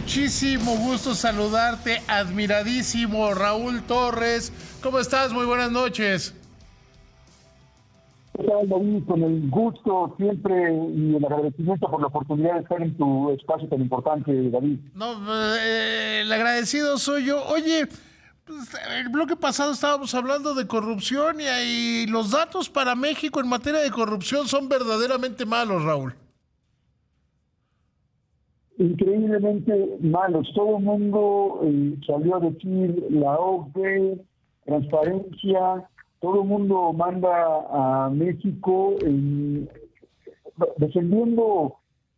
muchísimo gusto saludarte, admiradísimo Raúl Torres. ¿Cómo estás? Muy buenas noches. ¿Qué tal, David? Con el gusto siempre y el agradecimiento por la oportunidad de estar en tu espacio tan importante, David. No, el agradecido soy yo. Oye, pues, el bloque pasado estábamos hablando de corrupción y ahí los datos para México en materia de corrupción son verdaderamente malos, Raúl. Increíblemente malos. Todo el mundo salió a decir la OCDE, transparencia, todo el mundo manda a México defendiendo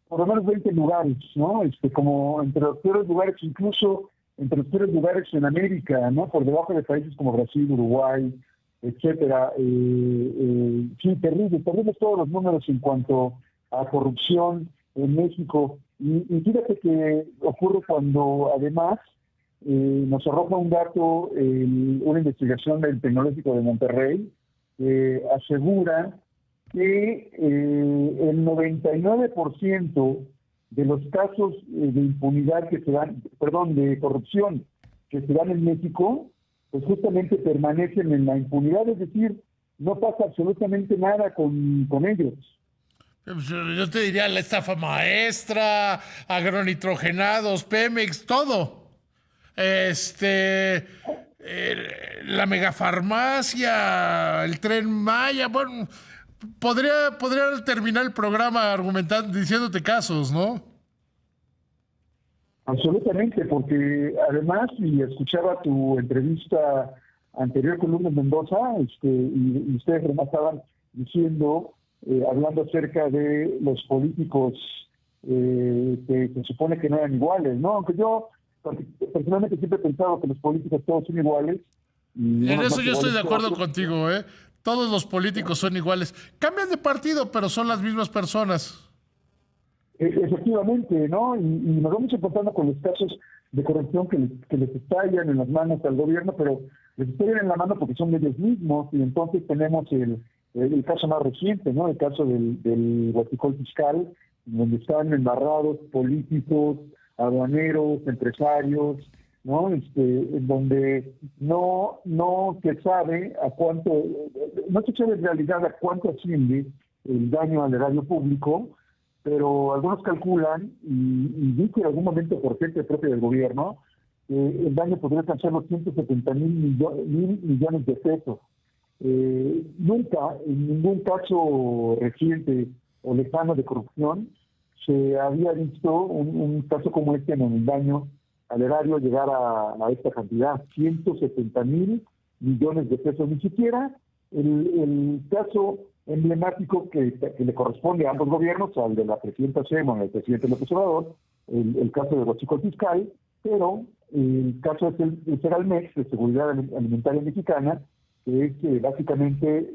por lo menos 20 lugares, ¿no? Como entre los peores lugares, incluso entre los peores lugares en América, ¿no? Por debajo de países como Brasil, Uruguay, etcétera. Sí, terribles todos los números en cuanto a corrupción en México. Y fíjate que ocurre cuando además nos arroja un dato, una investigación del Tecnológico de Monterrey, asegura que el 99% de los casos de impunidad que se dan, perdón, de corrupción que se dan en México, pues justamente permanecen en la impunidad, es decir, no pasa absolutamente nada con ellos. Yo te diría la estafa maestra, agronitrogenados, Pemex, todo. La megafarmacia, el Tren Maya, bueno, podría terminar el programa argumentando, diciéndote casos, ¿no? Absolutamente, porque además, y escuchaba tu entrevista anterior con Lourdes Mendoza, y ustedes remataban diciendo, hablando acerca de los políticos que se supone que no eran iguales, ¿no? Aunque yo personalmente siempre he pensado que los políticos todos son iguales. Y En unos eso más yo estoy iguales de que acuerdo otros. contigo, ¿eh? Todos los políticos son iguales. Cambian de partido, pero son las mismas personas. Efectivamente, ¿no? Y nos vamos encontrando con los casos de corrupción que les estallan en las manos al gobierno, pero les estallan en la mano porque son ellos mismos, y entonces tenemos el caso más reciente, ¿no? El caso del huachicol fiscal, donde están embarrados políticos, aduaneros, empresarios, ¿no? En donde no se sabe a cuánto, no se sabe en realidad a cuánto asciende el daño al erario público, pero algunos calculan, y dice en algún momento por gente propia del gobierno, que el daño podría alcanzar los 170 mil millones de pesos. Nunca, en ningún caso reciente o lejano de corrupción, se había visto un caso como este en el daño al erario llegar a esta cantidad, 170 mil millones de pesos. Ni siquiera el caso emblemático que le corresponde a ambos gobiernos, al de la presidenta Sheinbaum y al presidente López Obrador, el caso del huachicol fiscal, pero el caso es el Segalmex, de Seguridad Alimentaria Mexicana, que es básicamente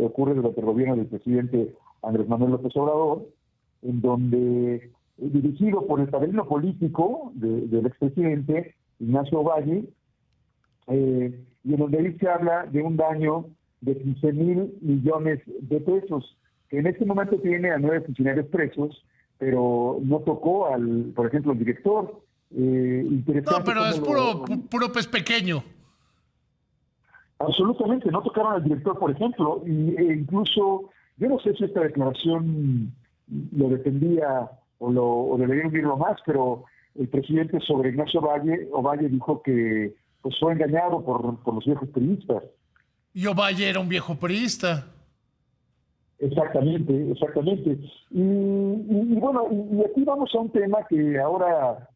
ocurre durante el gobierno del presidente Andrés Manuel López Obrador, en donde, dirigido por el padrino político del expresidente Ignacio Valle, y en donde ahí se habla de un daño de 15 mil millones de pesos, que en este momento tiene a 9 funcionarios presos, pero no tocó por ejemplo, al director. No, Interesante pero cómo es puro pez pequeño. absolutamente, no tocaron al director, por ejemplo, e incluso, yo no sé si esta declaración lo defendía o debería unirlo más, pero el presidente sobre Ignacio Ovalle dijo que pues fue engañado por los viejos periodistas. Y Ovalle era un viejo priista. Exactamente. Y bueno, y aquí vamos a un tema que ahora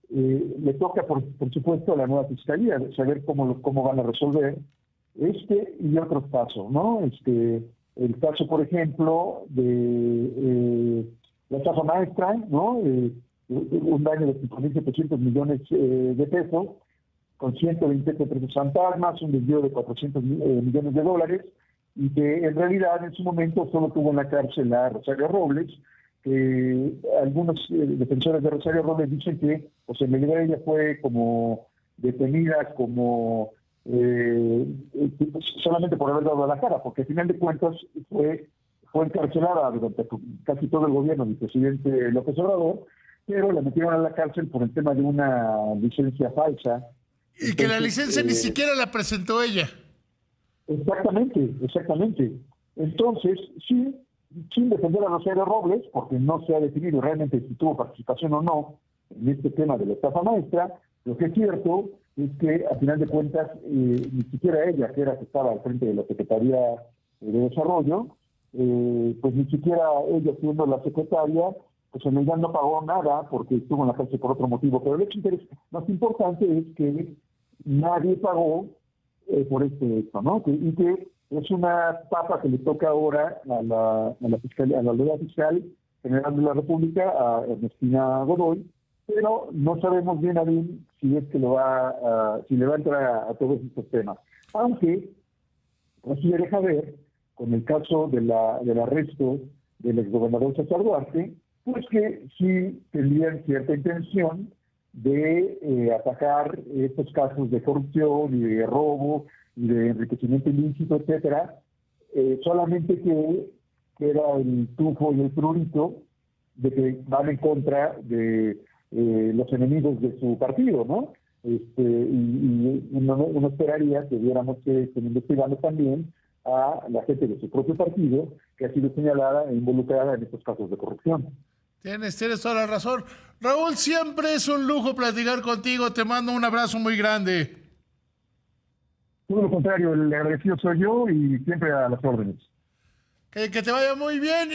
le toca, por supuesto, a la nueva fiscalía, saber cómo van a resolver y otros casos, ¿no? El caso, por ejemplo, de la estafa maestra, ¿no? Un daño de 5.700 millones de pesos, con 120 presos fantasmas, un desvío de 400 millones de dólares, y que en realidad en su momento solo tuvo en la cárcel a Rosario Robles, que algunos defensores de Rosario Robles dicen que pues en realidad ella fue como detenida como solamente por haber dado la cara, porque al final de cuentas fue encarcelada durante casi todo el gobierno del presidente López Obrador, pero la metieron a la cárcel por el tema de una licencia falsa. Y que la licencia ni siquiera la presentó ella. Exactamente. Entonces, sin defender a Rosario Robles, porque no se ha definido realmente si tuvo participación o no en este tema de la estafa maestra, lo que es cierto es que, a final de cuentas, ni siquiera ella, que era que estaba al frente de la Secretaría de Desarrollo, pues ni siquiera ella, siendo la secretaria, pues en ella no pagó nada porque estuvo en la cárcel por otro motivo. Pero el hecho más importante es que nadie pagó por este hecho, ¿no? Y que es una etapa que le toca ahora a la fiscalía, a la Autoridad Fiscal General de la República, a Ernestina Godoy, pero no sabemos bien si es que si le va a entrar a todos estos temas. Aunque así deja ver, con el caso del arresto del exgobernador César Duarte, pues que sí tendrían cierta intención de atacar estos casos de corrupción y de robo y de enriquecimiento ilícito, etcétera, solamente que era el tufo y el prurito de que van en contra de los enemigos de su partido, ¿no? Y uno esperaría que viéramos que estén investigando también a la gente de su propio partido que ha sido señalada e involucrada en estos casos de corrupción. Tienes toda la razón. Raúl, siempre es un lujo platicar contigo. Te mando un abrazo muy grande. Todo lo contrario, el agradecido soy yo y siempre a las órdenes. Que te vaya muy bien.